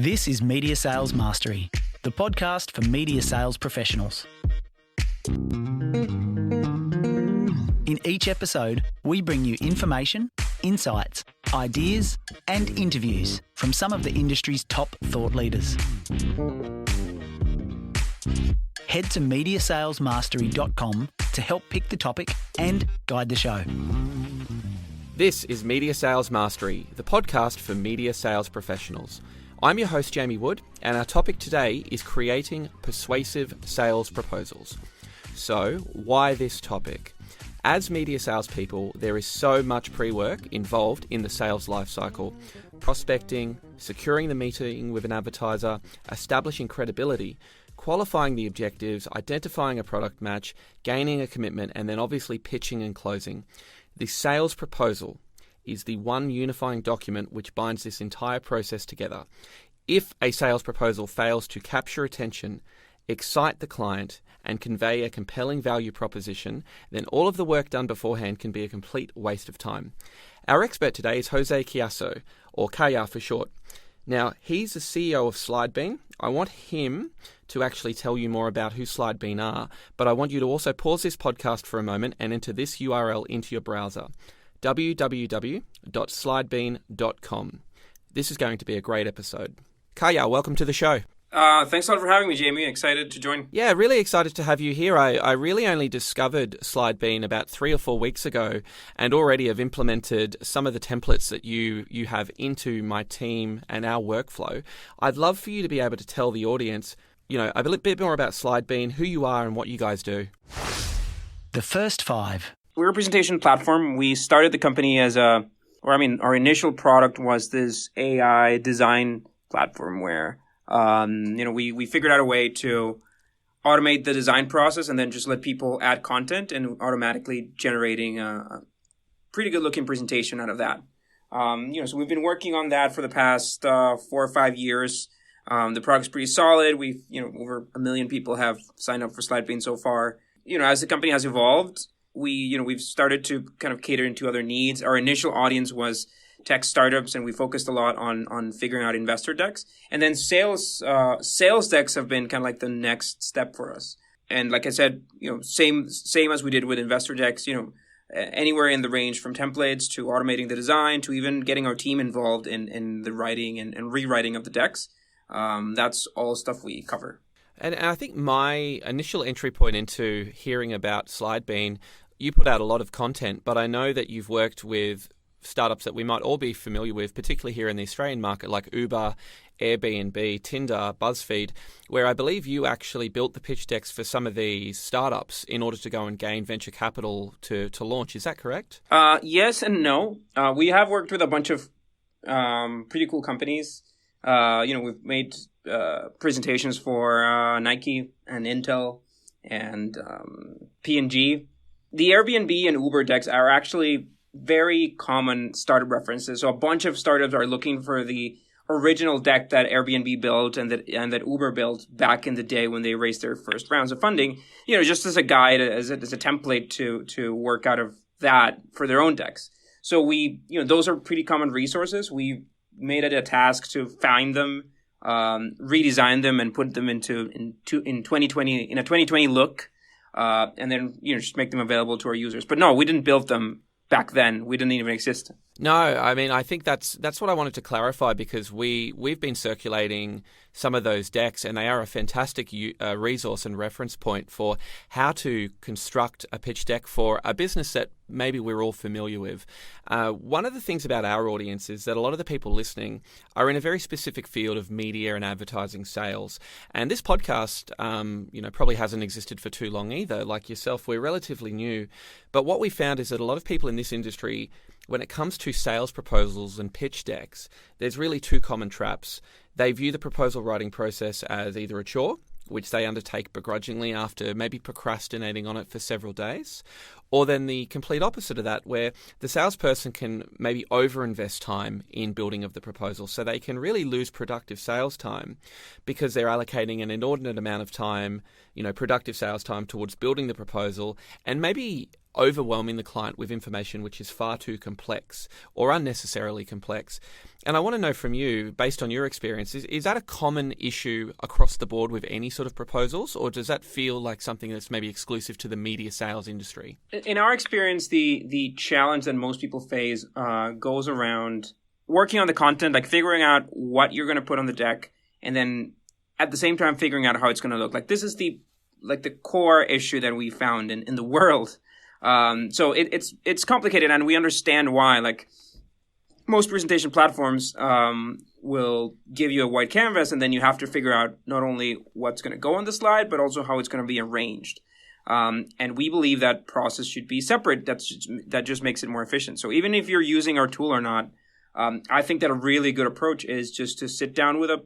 This is Media Sales Mastery, the podcast for media sales professionals. In each episode, we bring you information, insights, ideas, and interviews from some of the industry's top thought leaders. Head to mediasalesmastery.com to help pick the topic and guide the show. This is Media Sales Mastery, the podcast for media sales professionals. I'm your host, Jamie Wood, and our topic today is creating persuasive sales proposals. So, why this topic? As media salespeople, there is so much pre-work involved in the sales lifecycle. Prospecting, securing the meeting with an advertiser, establishing credibility, qualifying the objectives, identifying a product match, gaining a commitment, and then obviously pitching and closing. The sales proposal is the one unifying document which binds this entire process together. If a sales proposal fails to capture attention, excite the client, and convey a compelling value proposition, then all of the work done beforehand can be a complete waste of time. Our expert today is Jose Cayasso, or Caya for short. Now, he's the CEO of Slidebean. I want him to actually tell you more about who Slidebean are, but I want you to also pause this podcast for a moment and enter this URL into your browser, www.slidebean.com. This is going to be a great episode. Caya, welcome to the show. Thanks a lot for having me, Jamie. Excited to join. Yeah, really excited to have you here. I really only discovered Slidebean about 3 or 4 weeks ago and already have implemented some of the templates that you have into my team and our workflow. I'd love for you to be able to tell the audience, a bit more about Slidebean, who you are and what you guys do. The first 5. We're a presentation platform. We started the company our initial product was this AI design platform where we figured out a way to automate the design process and then just let people add content and automatically generating a pretty good looking presentation out of that. So we've been working on that for the past 4 or 5 years. The product's pretty solid. We've, over 1 million people have signed up for Slidebean so far. As the company has evolved, we've started to kind of cater into other needs. Our initial audience was tech startups, and we focused a lot on figuring out investor decks. And then sales decks have been kind of like the next step for us. And like I said, same as we did with investor decks, anywhere in the range from templates to automating the design to even getting our team involved in the writing and rewriting of the decks. That's all stuff we cover. And I think my initial entry point into hearing about Slidebean, you put out a lot of content, but I know that you've worked with startups that we might all be familiar with, particularly here in the Australian market, like Uber, Airbnb, Tinder, BuzzFeed, where I believe you actually built the pitch decks for some of these startups in order to go and gain venture capital to launch. Is that correct? Yes and no. We have worked with a bunch of pretty cool companies. We've made presentations for Nike and Intel and P&G. The Airbnb and Uber decks are actually very common startup references. So a bunch of startups are looking for the original deck that Airbnb built and that Uber built back in the day when they raised their first rounds of funding, just as a guide, as a template to work out of that for their own decks. So those are pretty common resources. We made it a task to find them, redesign them, and put them in 2020 in a 2020 look, and then just make them available to our users. But no, we didn't build them back then. We didn't even exist. No, I mean, I think that's what I wanted to clarify, because we've been circulating some of those decks, and they are a fantastic resource and reference point for how to construct a pitch deck for a business that maybe we're all familiar with. One of the things about our audience is that a lot of the people listening are in a very specific field of media and advertising sales. And this podcast, probably hasn't existed for too long either. Like yourself, we're relatively new. But what we found is that a lot of people in this industry, when it comes to sales proposals and pitch decks, there's really 2 common traps. They view the proposal writing process as either a chore, which they undertake begrudgingly after maybe procrastinating on it for several days, or then the complete opposite of that, where the salesperson can maybe overinvest time in building of the proposal, so they can really lose productive sales time because they're allocating an inordinate amount of time, productive sales time towards building the proposal, and maybe overwhelming the client with information which is far too complex or unnecessarily complex. And I want to know from you, based on your experience, is that a common issue across the board with any sort of proposals, or does that feel like something that's maybe exclusive to the media sales industry? In our experience, the challenge that most people face goes around working on the content, like figuring out what you're going to put on the deck, and then at the same time figuring out how it's going to look. Like this is the core issue that we found in the world. So it's complicated, and we understand why. Like most presentation platforms will give you a white canvas, and then you have to figure out not only what's going to go on the slide, but also how it's going to be arranged. And we believe that process should be separate. That just makes it more efficient. So even if you're using our tool or not, I think that a really good approach is just to sit down with a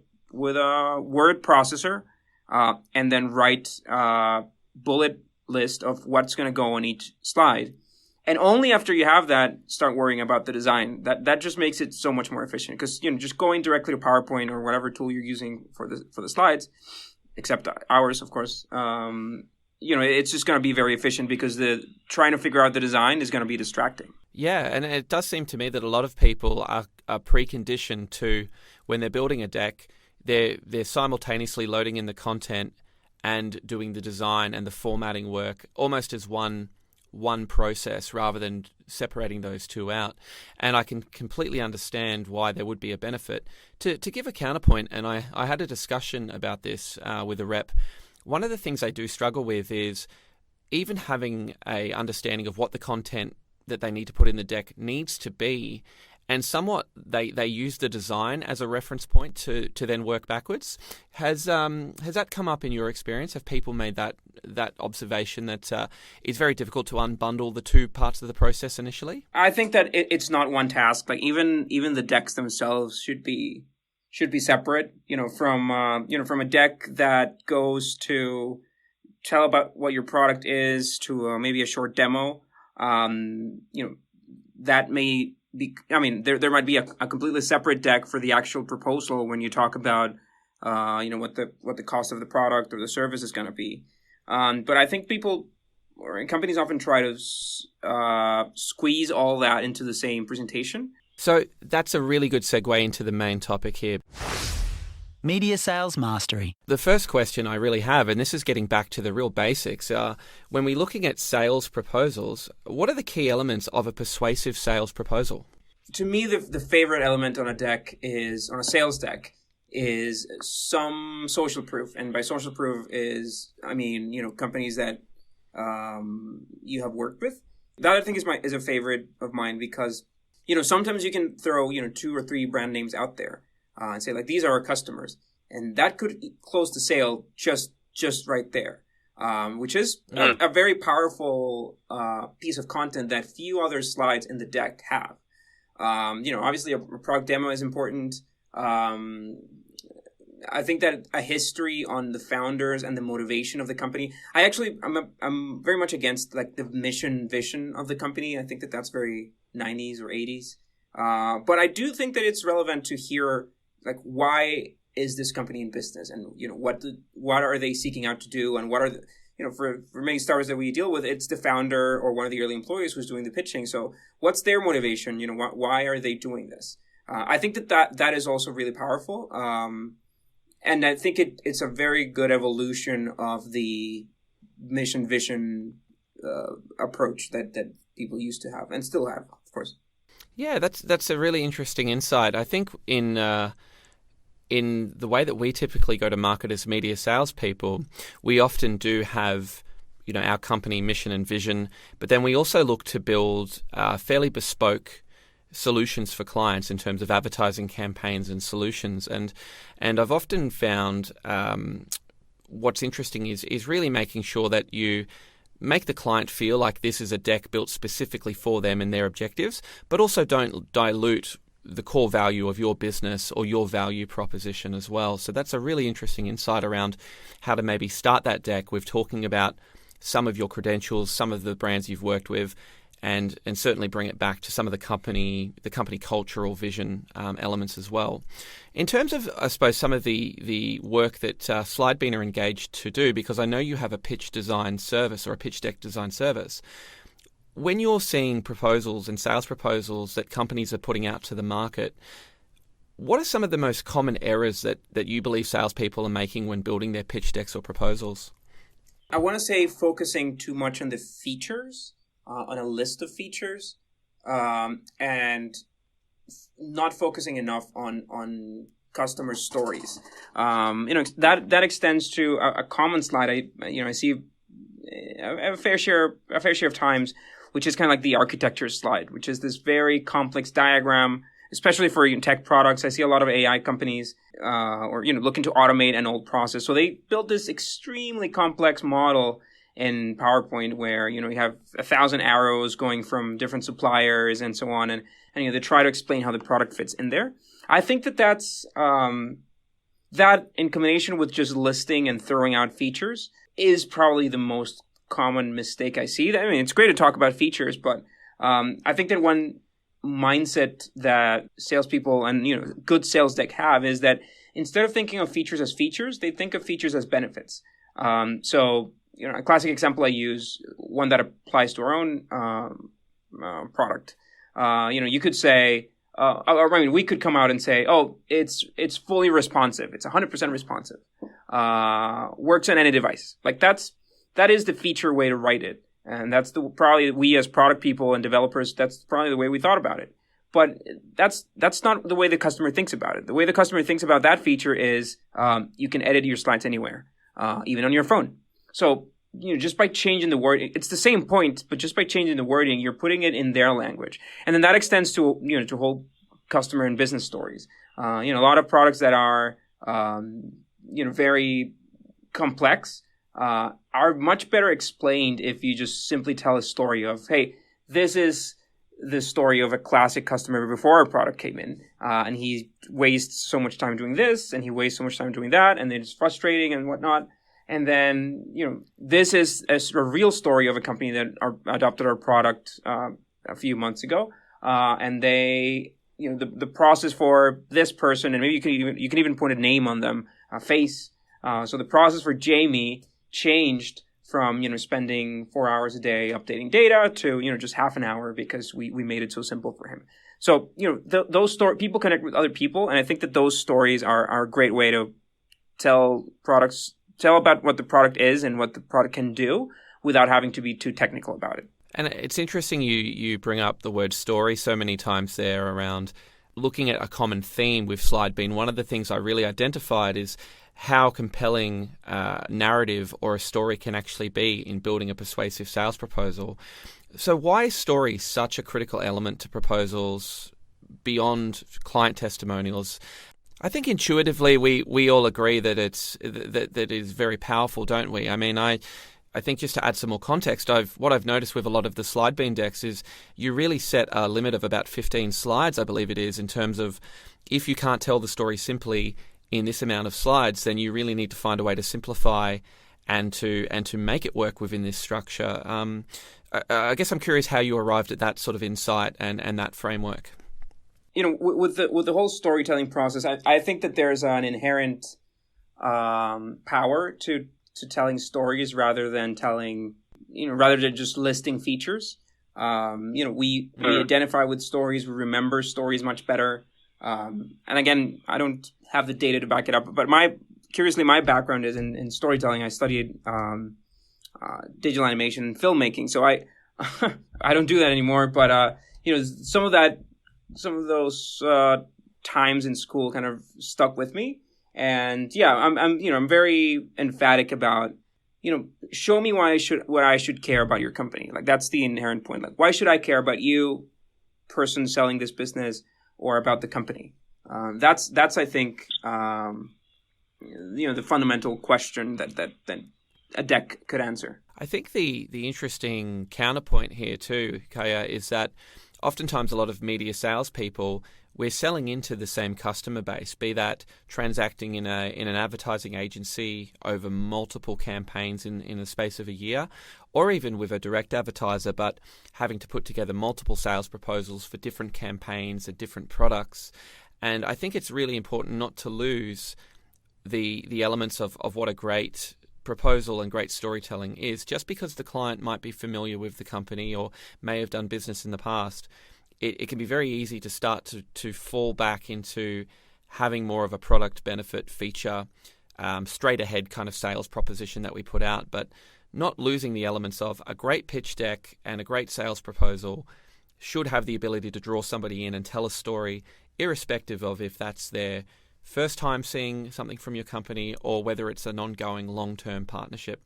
word processor and then write a bullet list of what's going to go on each slide. And only after you have that, start worrying about the design. That just makes it so much more efficient, because just going directly to PowerPoint or whatever tool you're using for the slides, except ours, of course, it's just going to be very efficient, because trying to figure out the design is going to be distracting. Yeah, and it does seem to me that a lot of people are preconditioned to, when they're building a deck, they're simultaneously loading in the content and doing the design and the formatting work almost as one process, rather than separating those two out. And I can completely understand why there would be a benefit. To give a counterpoint, and I had a discussion about this with a rep, one of the things I do struggle with is even having a understanding of what the content that they need to put in the deck needs to be, and somewhat they use the design as a reference point to then work backwards. Has that come up in your experience? Have people made that observation that it's very difficult to unbundle the two parts of the process initially? I think that it's not one task. Like even the decks themselves should be separate. From a deck that goes to tell about what your product is to maybe a short demo. That may be, there might be a completely separate deck for the actual proposal when you talk about, what the cost of the product or the service is going to be. But I think people or companies often try to squeeze all that into the same presentation. So that's a really good segue into the main topic here. Media sales mastery. The first question I really have, and this is getting back to the real basics, when we're looking at sales proposals, what are the key elements of a persuasive sales proposal? To me, the favorite element on a sales deck is some social proof. And by social proof companies that you have worked with. That I think is a favorite of mine, because sometimes you can throw 2 or 3 brand names out there. And say, like, these are our customers. And that could close the sale just right there, which is a very powerful piece of content that few other slides in the deck have. Obviously, a product demo is important. I think that a history on the founders and the motivation of the company. I'm very much against like the mission vision of the company. I think that that's very 90s or 80s. But I do think that it's relevant to hear, like, why is this company in business, and what are they seeking out to do, and what are the, for many startups that we deal with, it's the founder or one of the early employees who's doing the pitching. So what's their motivation? Why are they doing this? I think that is also really powerful, and I think it's a very good evolution of the mission vision approach that people used to have and still have, of course. Yeah, that's a really interesting insight. I think in the way that we typically go to market as media salespeople, we often do have, our company mission and vision, but then we also look to build fairly bespoke solutions for clients in terms of advertising campaigns and solutions. And I've often found what's interesting is really making sure that you make the client feel like this is a deck built specifically for them and their objectives, but also don't dilute the core value of your business or your value proposition as well. So that's a really interesting insight around how to maybe start that deck with talking about some of your credentials, some of the brands you've worked with, and certainly bring it back to some of the company cultural vision elements as well. In terms of, I suppose, some of the work that Slidebean are engaged to do, because I know you have a pitch design service or a pitch deck design service, When you're seeing proposals and sales proposals that companies are putting out to the market, what are some of the most common errors that you believe salespeople are making when building their pitch decks or proposals? I want to say focusing too much on the features, on a list of features, and not focusing enough on customer stories. That extends to a common slide. I see a fair share of times, which is kind of like the architecture slide, which is this very complex diagram, especially for tech products. I see a lot of AI companies looking to automate an old process. So they built this extremely complex model in PowerPoint where, you have 1,000 arrows going from different suppliers and so on. And they try to explain how the product fits in there. I think that's that in combination with just listing and throwing out features is probably the most common mistake I see. I mean, it's great to talk about features, but I think that one mindset that salespeople and good sales deck have is that instead of thinking of features as features, they think of features as benefits. So a classic example I use, one that applies to our own product. You could say, we could come out and say, oh, it's fully responsive. It's 100% responsive. Works on any device. Like that is the feature way to write it. And that's probably we as product people and developers, that's probably the way we thought about it. But that's not the way the customer thinks about it. The way the customer thinks about that feature is you can edit your slides anywhere, even on your phone. So, just by changing the word, it's the same point, but just by changing the wording, you're putting it in their language. And then that extends to, to whole customer and business stories. A lot of products that are, very complex, are much better explained if you just simply tell a story of, hey, this is the story of a classic customer before our product came in, and he wastes so much time doing this, and he wastes so much time doing that, and then it's frustrating and whatnot. And then, this is a real story of a company that adopted our product a few months ago, and they, the process for this person, and maybe you can even put a name on them, a face. So the process for Jamie changed from, spending 4 hours a day updating data to, just half an hour because we made it so simple for him. So, those stories, people connect with other people. And I think that those stories are a great way to tell about what the product is and what the product can do without having to be too technical about it. And it's interesting you bring up the word story so many times there around looking at a common theme with Slidebean. One of the things I really identified is how compelling narrative or a story can actually be in building a persuasive sales proposal. So why is story such a critical element to proposals beyond client testimonials? I think intuitively we all agree that that is very powerful, don't we? I mean, I think just to add some more context, what I've noticed with a lot of the Slidebean decks is you really set a limit of about 15 slides, I believe it is, in terms of if you can't tell the story simply in this amount of slides, then you really need to find a way to simplify and to make it work within this structure. I guess I'm curious how you arrived at that sort of insight and that framework. With the whole storytelling process, I think that there's an inherent power to telling stories rather than just listing features. We identify with stories, we remember stories much better. And again, I don't have the data to back it up, but my background is in storytelling. I studied digital animation and filmmaking, so I I don't do that anymore. But some of those times in school kind of stuck with me, and yeah, I'm very emphatic about show me what I should care about your company. Like that's the inherent point. Like why should I care about you, person selling this business, or about the company? That's I think the fundamental question that a deck could answer. I think the interesting counterpoint here too, Caya, is that oftentimes a lot of media salespeople, we're selling into the same customer base, be that transacting in an advertising agency over multiple campaigns in the space of a year, or even with a direct advertiser, but having to put together multiple sales proposals for different campaigns and different products. And I think it's really important not to lose the elements of what a great proposal and great storytelling is, just because the client might be familiar with the company or may have done business in the past, it can be very easy to start to fall back into having more of a product benefit feature, straight ahead kind of sales proposition that we put out, but not losing the elements of a great pitch deck and a great sales proposal should have the ability to draw somebody in and tell a story, irrespective of if that's their first time seeing something from your company or whether it's an ongoing long-term partnership.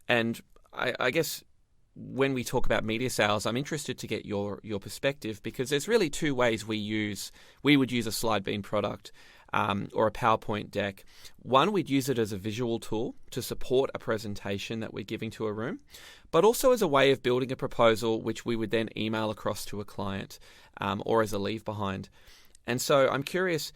And I guess when we talk about media sales, I'm interested to get your perspective, because there's really two ways we would use a Slidebean product or a PowerPoint deck. One, we'd use it as a visual tool to support a presentation that we're giving to a room, but also as a way of building a proposal which we would then email across to a client or as a leave behind. And so I'm curious,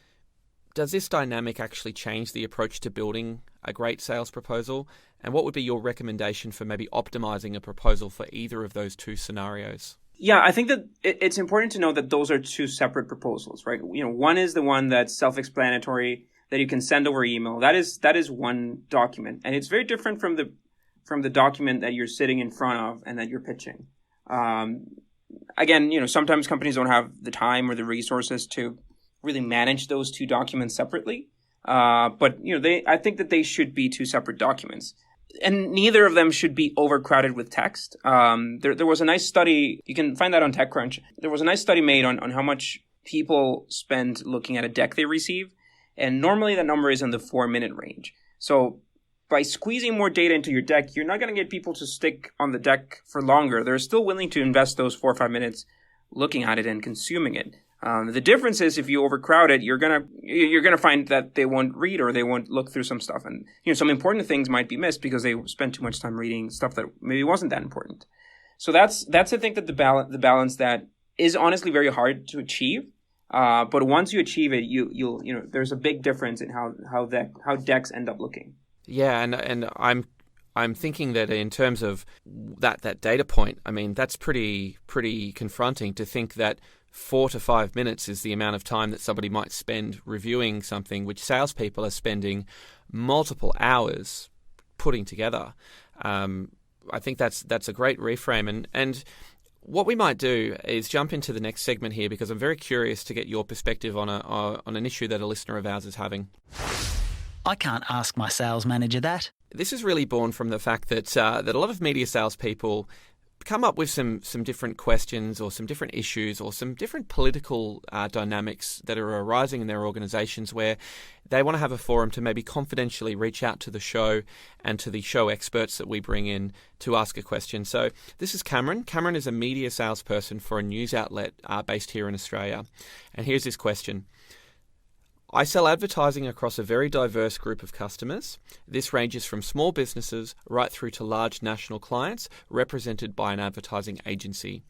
does this dynamic actually change the approach to building a great sales proposal? And what would be your recommendation for maybe optimizing a proposal for either of those two scenarios? Yeah, I think that it's important to know that those are two separate proposals, right? One is the one that's self-explanatory that you can send over email. That is one document, and it's very different from the document that you're sitting in front of and that you're pitching. Again, sometimes companies don't have the time or the resources to really manage those two documents separately. But I think that they should be two separate documents. And neither of them should be overcrowded with text. There was a nice study, you can find that on TechCrunch. There was a nice study made on how much people spend looking at a deck they receive. And normally that number is in the 4-minute range. So by squeezing more data into your deck, you're not going to get people to stick on the deck for longer. They're still willing to invest those 4 or 5 minutes looking at it and consuming it. The difference is if you overcrowd it, you're gonna find that they won't read or they won't look through some stuff, and some important things might be missed because they spent too much time reading stuff that maybe wasn't that important. So that's I think that the balance that is honestly very hard to achieve. But once you achieve it, you'll there's a big difference in how decks end up looking. Yeah, and I'm thinking that in terms of that data point, I mean, that's pretty confronting to think that 4 to 5 minutes is the amount of time that somebody might spend reviewing something which salespeople are spending multiple hours putting together. I think that's a great reframe. And what we might do is jump into the next segment here, because I'm very curious to get your perspective on an issue that a listener of ours is having. I can't ask my sales manager that. This is really born from the fact that a lot of media salespeople come up with some different questions or some different issues or some different political dynamics that are arising in their organizations, where they want to have a forum to maybe confidentially reach out to the show and to the show experts that we bring in to ask a question. So this is Cameron. Cameron is a media salesperson for a news outlet based here in Australia. And here's his question. I sell advertising across a very diverse group of customers. This ranges from small businesses right through to large national clients represented by an advertising agency.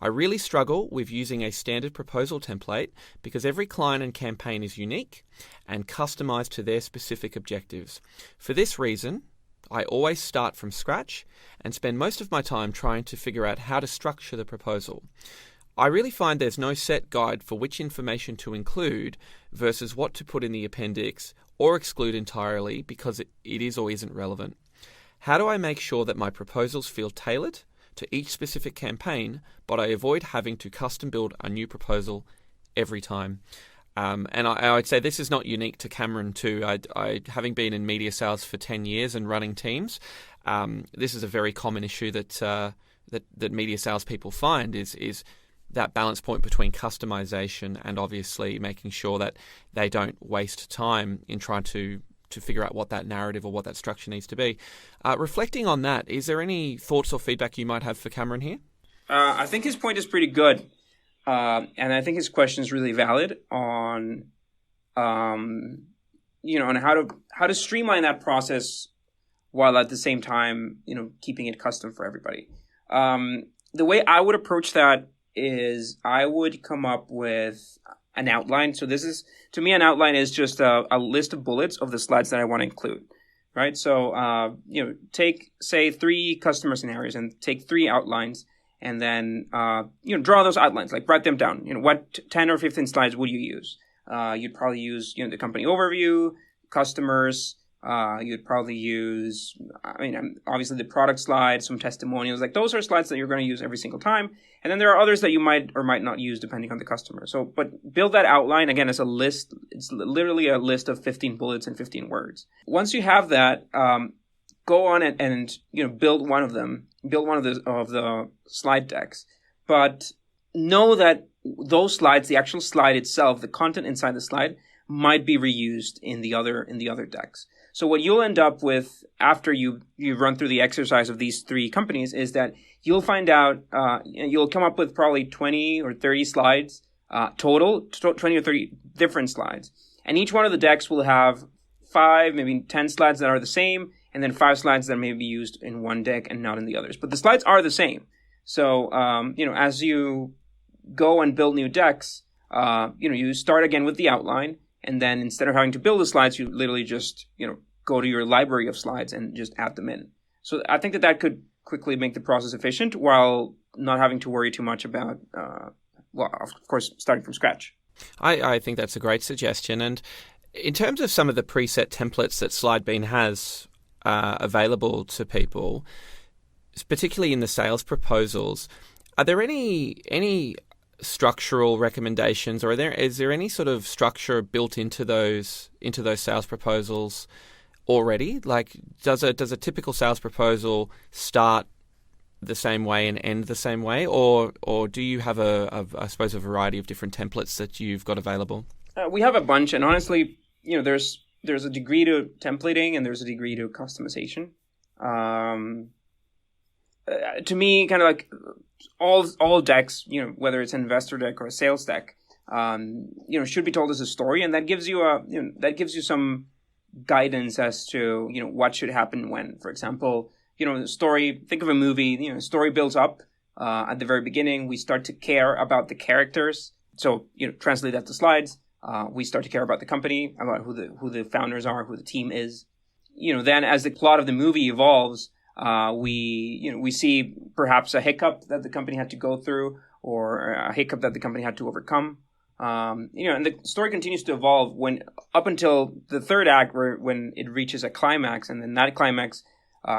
I really struggle with using a standard proposal template because every client and campaign is unique and customized to their specific objectives. For this reason, I always start from scratch and spend most of my time trying to figure out how to structure the proposal. I really find there's no set guide for which information to include versus what to put in the appendix or exclude entirely because it is or isn't relevant. How do I make sure that my proposals feel tailored to each specific campaign, but I avoid having to custom build a new proposal every time? And I would say this is not unique to Cameron too. I having been in media sales for 10 years and running teams, this is a very common issue that media salespeople find is that balance point between customization and obviously making sure that they don't waste time in trying to figure out what that narrative or what that structure needs to be. Reflecting on that, is there any thoughts or feedback you might have for Cameron here? I think his point is pretty good. And I think his question is really valid on, on how to streamline that process while at the same time, keeping it custom for everybody. The way I would approach that is I would come up with an outline. So to me, an outline is just a list of bullets of the slides that I want to include, right? So, take, say, 3 customer scenarios and take 3 outlines and then, draw those outlines, like write them down. What 10 or 15 slides would you use? You'd probably use, the company overview, customers, You'd probably use, obviously the product slides, some testimonials. Like those are slides that you're going to use every single time. And then there are others that you might or might not use depending on the customer. So, but build that outline again as a list. It's literally a list of 15 bullets and 15 words. Once you have that, go on and build one of them. Build one of the slide decks. But know that those slides, the actual slide itself, the content inside the slide, might be reused in the other decks. So what you'll end up with after you run through the exercise of these three companies is that you'll find out, you'll come up with probably 20 or 30 slides total, 20 or 30 different slides. And each one of the decks will have 5, maybe 10 slides that are the same, and then 5 slides that may be used in one deck and not in the others. But the slides are the same. So, as you go and build new decks, you start again with the outline. And then instead of having to build the slides, you literally just, go to your library of slides and just add them in. So I think that could quickly make the process efficient while not having to worry too much about, of course, starting from scratch. I think that's a great suggestion. And in terms of some of the preset templates that Slidebean has available to people, particularly in the sales proposals, are there any structural recommendations, or is there any sort of structure built into those sales proposals already? Like, does a typical sales proposal start the same way and end the same way, or do you have I suppose a variety of different templates that you've got available? We have a bunch, and honestly, there's a degree to templating and there's a degree to customization. To me, kind of like all decks, whether it's an investor deck or a sales deck, should be told as a story, and that gives you some guidance as to what should happen when. For example, the story. Think of a movie. Story builds up at the very beginning. We start to care about the characters. So translate that to slides. We start to care about the company, about who the founders are, who the team is. Then as the plot of the movie evolves, we see perhaps a hiccup that the company had to go through, or a hiccup that the company had to overcome. And the story continues to evolve up until the third act, when it reaches a climax, and then that climax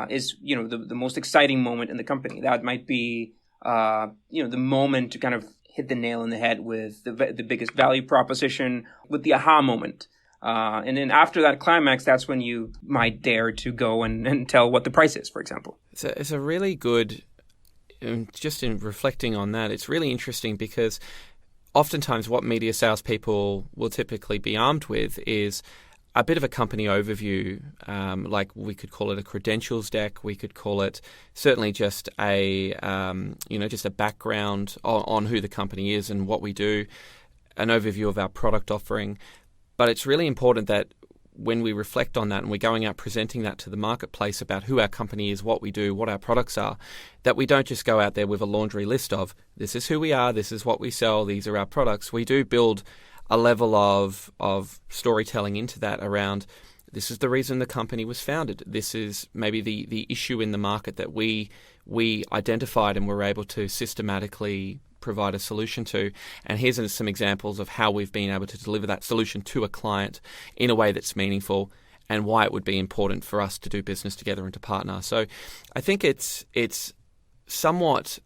is the most exciting moment in the company. That might be the moment to kind of hit the nail on the head with the biggest value proposition, with the aha moment. And then after that climax, that's when you might dare to go and tell what the price is, for example. It's a really good, just in reflecting on that, it's really interesting because oftentimes what media salespeople will typically be armed with is a bit of a company overview, like we could call it a credentials deck. We could call it certainly just a background on who the company is and what we do, an overview of our product offering. But it's really important that when we reflect on that and we're going out presenting that to the marketplace about who our company is, what we do, what our products are, that we don't just go out there with a laundry list of this is who we are, this is what we sell, these are our products. We do build a level of storytelling into that around this is the reason the company was founded. This is maybe the issue in the market that we identified and were able to systematically provide a solution to. And here's some examples of how we've been able to deliver that solution to a client in a way that's meaningful and why it would be important for us to do business together and to partner. So I think it's somewhat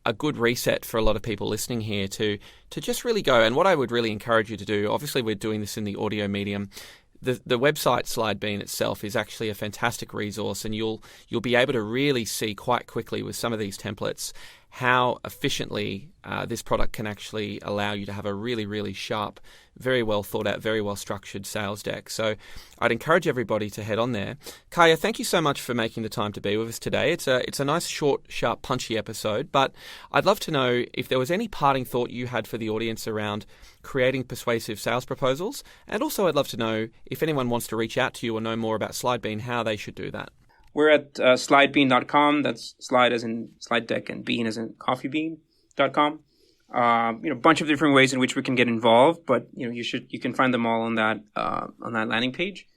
a good reset for a lot of people listening here to just really go. And what I would really encourage you to do, obviously we're doing this in the audio medium, the website Slidebean itself is actually a fantastic resource, and you'll be able to really see quite quickly with some of these templates how efficiently this product can actually allow you to have a really, really sharp, very well thought out, very well structured sales deck. So I'd encourage everybody to head on there. Caya, thank you so much for making the time to be with us today. It's a nice, short, sharp, punchy episode, but I'd love to know if there was any parting thought you had for the audience around creating persuasive sales proposals, and also I'd love to know if anyone wants to reach out to you or know more about Slidebean, how they should do that. We're at slidebean.com. That's slide as in slide deck and bean as in coffeebean.com. A bunch of different ways in which we can get involved, but you can find them all on that landing page.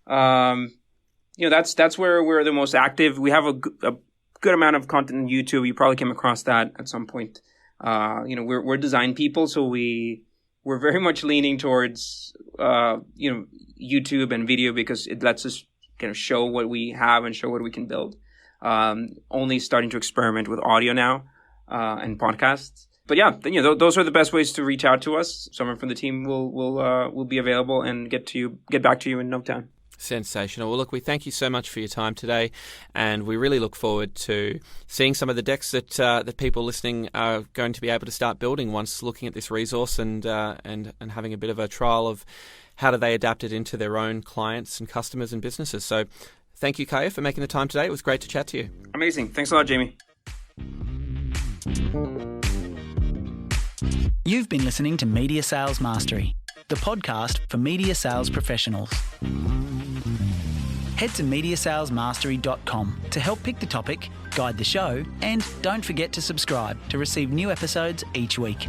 That's where we're the most active. We have a good amount of content on YouTube. You probably came across that at some point. We're design people, so we're very much leaning towards YouTube and video because it lets us kind of show what we have and show what we can build. Only starting to experiment with audio now and podcasts. But yeah, those are the best ways to reach out to us. Someone from the team will be available and get back to you in no time. Sensational. Well, look, we thank you so much for your time today, and we really look forward to seeing some of the decks that people listening are going to be able to start building once looking at this resource and having a bit of a trial of how do they adapt it into their own clients and customers and businesses. So thank you, Caya, for making the time today. It was great to chat to you. Amazing. Thanks a lot, Jamie. You've been listening to Media Sales Mastery, the podcast for media sales professionals. Head to MediaSalesMastery.com to help pick the topic, guide the show, and don't forget to subscribe to receive new episodes each week.